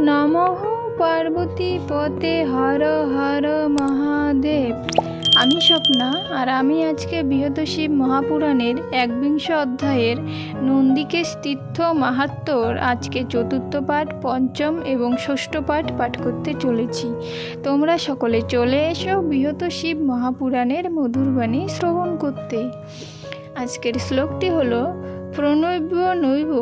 নমঃ পার্বতী পতে হর হর মহাদেব। আমি স্বপ্না, আর আমি আজকে বৃহৎ শিব মহাপুরাণের ১বিংশ অধ্যায়ের নন্দিকেশ তীর্থ মাহাত্ম্যর আজকে চতুর্থ পাঠ, পঞ্চম এবং ষষ্ঠ পাঠ করতে চলেছি। তোমরা সকলে চলে এসো বৃহৎ শিব মহাপুরাণের মধুর বাণী শ্রবণ করতে। আজকের শ্লোকটি হলো: প্রণৈব নৈব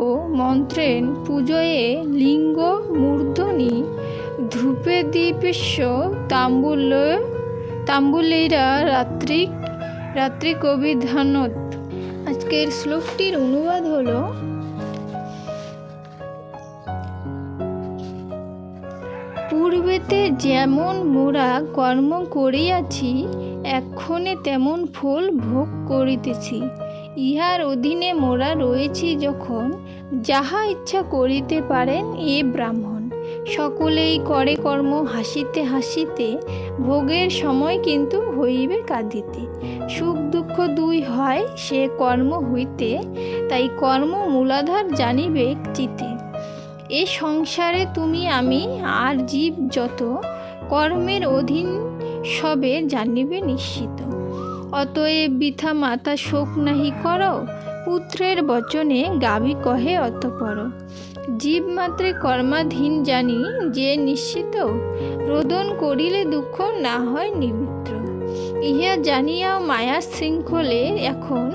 মন্ত্রেণ পূজয়ে লিঙ্গ মূর্ধনি ধূপে দীপস্য তাম্বুলৈরা রাত্রিকবিধানত। আজকের শ্লোকটির অনুবাদ হলো: পূর্বেতে যেমন মোরা কর্ম করিয়াছি, এক্ষণে তেমন ফল ভোগ করিতেছি। ইহার অধীনে মোরা রয়েছি যখন, যাহা ইচ্ছা করিতে পারেন এ ব্রাহ্মণ। সকলেই করে কর্ম হাসিতে হাসিতে, ভোগের সময় কিন্তু হইবে কাঁদিতে। সুখ দুঃখ দুই হয় সে কর্ম হইতে, তাই কর্ম মূলাধার জানিবে চিতে। এ সংসারে তুমি আমি আর জীব যত, কর্মের অধীন সবে জানিবে নিশ্চিত। অতএব বৃথা মাতা শোক নাহি করো, পুত্রের বচনে গাভী কহে অতঃপর। জীব মাত্রে কর্মাধীন জানি যে নিশ্চিত, রোদন করিলে দুঃখ না হয় নিবৃত্ত। ইহা জানিয়াও মায়া শৃঙ্খলে এখন,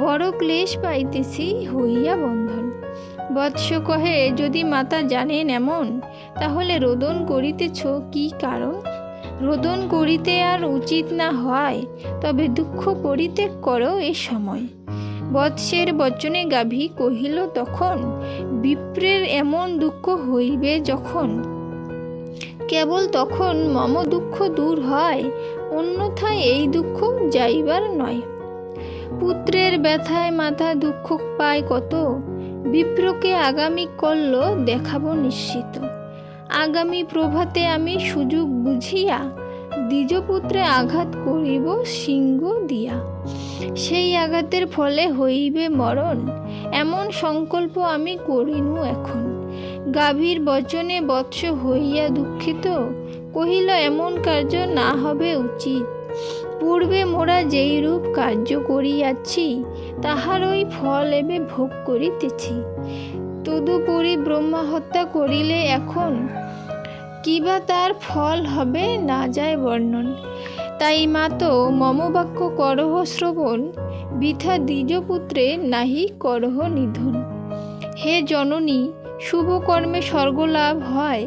বড় ক্লেশ পাইতেছি হইয়া বন্ধন। বৎস কহে, যদি মাতা জানেন এমন, তাহলে রোদন করিতেছ কি কারণ? রোদন করিতে আর উচিত না হয়, তবে দুঃখ পরিত্যাগ করো এ সময়। বৎসের বচনে গাভী কহিল তখন, বিপ্রের এমন দুঃখ হইবে যখন, কেবল তখন মম দুঃখ দূর হয়, অন্যথায় এই দুঃখ যাইবার নয়। পুত্রের ব্যথায় মাতা দুঃখ পায় কত, বিপ্রকে আগামী কল্য দেখাবো নিশ্চিত। আগামী প্রভাতে আমি সুযোগ বুঝিয়া, দ্বিজপুত্রে আঘাত করিব সিংহ দিয়া। সেই আঘাতের ফলে হইবে মরণ, এমন সংকল্প আমি করিনু এখন। গাভীর বচনে বৎস হইয়া দুঃখিত, কহিল এমন কার্য না হবে উচিত। পূর্বে মোরা যেই রূপ কার্য করিয়াছি, তাহারই ফল এবে ভোগ করিতেছি। তদুপরি ব্রহ্মা হত্যা করিলে এখন, কিবা তার ফল হবে না যায় বর্ণন। তাই মাতো মম বাক্য করহ শ্রবণ, বৃথা দ্বিজপুত্রে নাহি করহ নিধন। হে জননী, শুভ কর্মে স্বর্গলাভ হয়,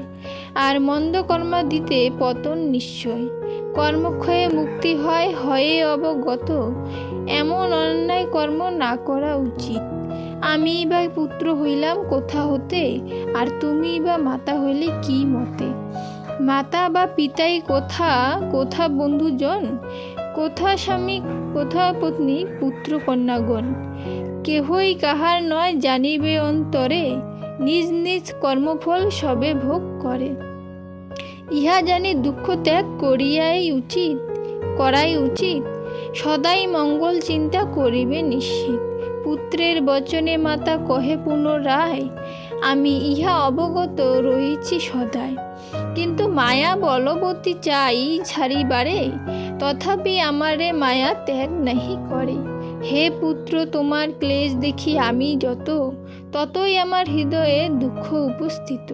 আর মন্দ কর্মাদিতে পতন নিশ্চয়। কর্মক্ষয়ে মুক্তি হয় হয়ে অবগত, এমন অন্যায় কর্ম না করা উচিত। আমি বা পুত্র হইলাম কোথা হতে, আর তুমি বা মাতা হইলে কি মতে? মাতা বা পিতাই কোথা কোথা বন্ধুজন, কোথা স্বামী কোথা পত্নী পুত্র কন্যাগণ। কেহই কাহার নয় জানিবে অন্তরে, নিজ নিজ কর্মফল সবে ভোগ করে। ইহা জানি দুঃখ ত্যাগ করাই উচিত, সদাই মঙ্গল চিন্তা করিবে নিশ্চিত। পুত্রের বচনে মাতা কহে পুনরায়, আমি ইহা অবগত রহিছি সদায়। কিন্তু মায়া বলবতী চাই ছাড়িবারে, তথাপি আমারে মায়া ত্যাগ নাহি করে। হে পুত্র, তোমার ক্লেশ দেখি আমি যত, ততই আমার হৃদয়ে দুঃখ উপস্থিত।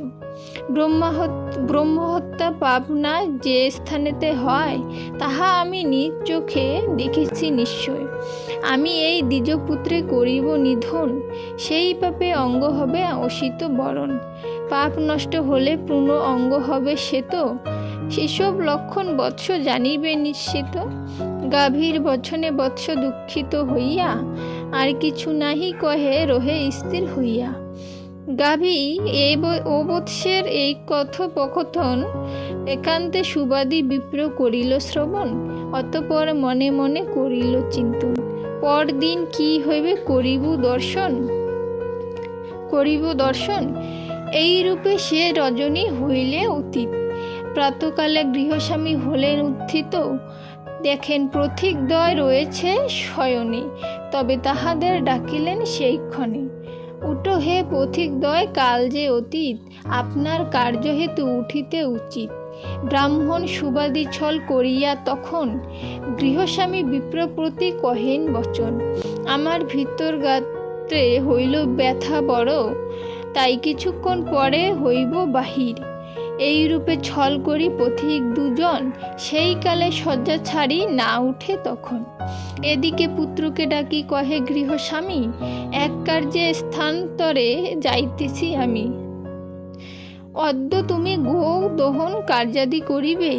ব্রহ্মহত্যা পাপ না যে স্থানেতে হয়, তাহা আমি নিজ চোখে দেখেছি নিশ্চয়। আমি এই দ্বিজপুত্রে করিব নিধন, সেই পাপে অঙ্গ হবে অসিত বরণ। পাপ নষ্ট হলে পূর্ণ অঙ্গ হবে শ্বেত, সেসব লক্ষণ বৎস জানিবে নিশ্চিত। গাভীর বচনে বৎস দুঃখিত হইয়া, আর কিছু নাহি কহে রহে স্থির হইয়া। গাভী ও বৎসের এই কথোপকথন একান্তে সুবাদী বিপ্র করিল শ্রবণ, অতঃপর মনে মনে করিল চিন্তন। পরদিন কি হইবে করিব দর্শন, এই রূপে সে রজনী হইলে অতীত। প্রাতকালে গৃহস্বামী হলেন উত্থিত, দেখেন পথিকদ্বয় রয়েছে শয়নে, তবে তাহাদের ডাকিলেন সেই ক্ষণে। উটো হে পথিকদ্বয়, কাল যে অতীত, আপনার কার্য হেতু উঠিতে উচিত। ব্রাহ্মণ সুবাদী ছল করিয়া তখন গৃহস্বামী বিপ্রপ্রতি কহেন বচন। আমার ভিতর গাত্রে হইল ব্যথা বড়, তাই কিছুক্ষণ পরে হইব বাহির। এই রূপে ছল করি পথিক দুজন, সেই কালে শয্যা ছাড়ি না উঠে তখন। এদিকে পুত্রকে ডাকি কহে গৃহস্বামী, এক কার্যে স্থানান্তরে যাইতেছি আমি। অদ্য তুমি গো দহন কার্যাদি করিবে,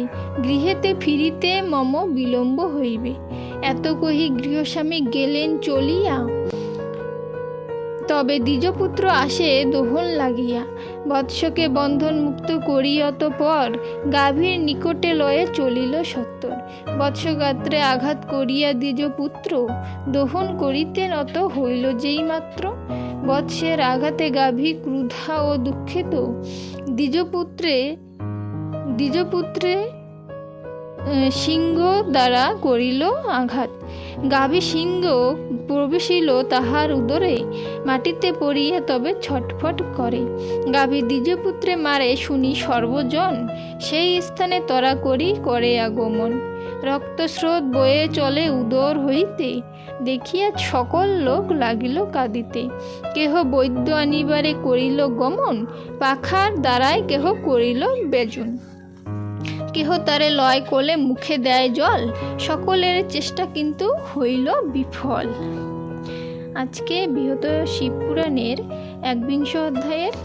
গৃহেতে ফিরিতে মম বিলম্ব হইবে। এত কহি গৃহস্বামী গেলেন চলিয়া, তবে দ্বিজপুত্র আসে দোহন লাগিয়া। বৎসকে বন্ধন মুক্ত করি অতঃপর, গাভীর নিকটে লয়ে চলিল সত্বর। বৎসগাত্রে আঘাত করিয়া দ্বিজপুত্র, দোহন করিতে নত হইল যেই মাত্র। বৎসের আঘাতে গাভী ক্রুধা ও দুঃখিত, দ্বিজপুত্রে সিংহ দ্বারা করিল আঘাত। গাভী সিংহ প্রবেশিল তাহার উদরে, মাটিতে পড়িয়া তবে ছটফট করে। গাভী দ্বিজপুত্রে মারে শুনি সর্বজন, সেই স্থানে তরাকরি করে আগমন। রক্তস্রোত বয়ে চলে উদর হইতে, দেখিয়া সকল লোক লাগিল কাঁদিতে। কেহ বৈদ্য আনিবারে করিল গমন, পাখার দ্বারায় কেহ করিল বেজন। কেহ তারে লয় কোলে মুখে দেয় জল, সকলের চেষ্টা কিন্তু হইল বিফল। আজকে বৃহত্তর শিবপুরাণের ১বিংশ অধ্যায়ের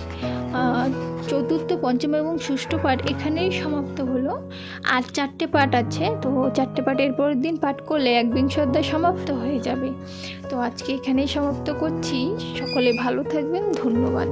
চতুর্থ, পঞ্চম এবং ষষ্ঠ পাঠ এখানেই সমাপ্ত হলো। আর 4টে পাঠ আছে, তো 4টে পাঠ এর পরের দিন পাঠ করলে ১বিংশ অধ্যায় সমাপ্ত হয়ে যাবে। তো আজকে এখানেই সমাপ্ত করছি। সকলে ভালো থাকবেন, ধন্যবাদ।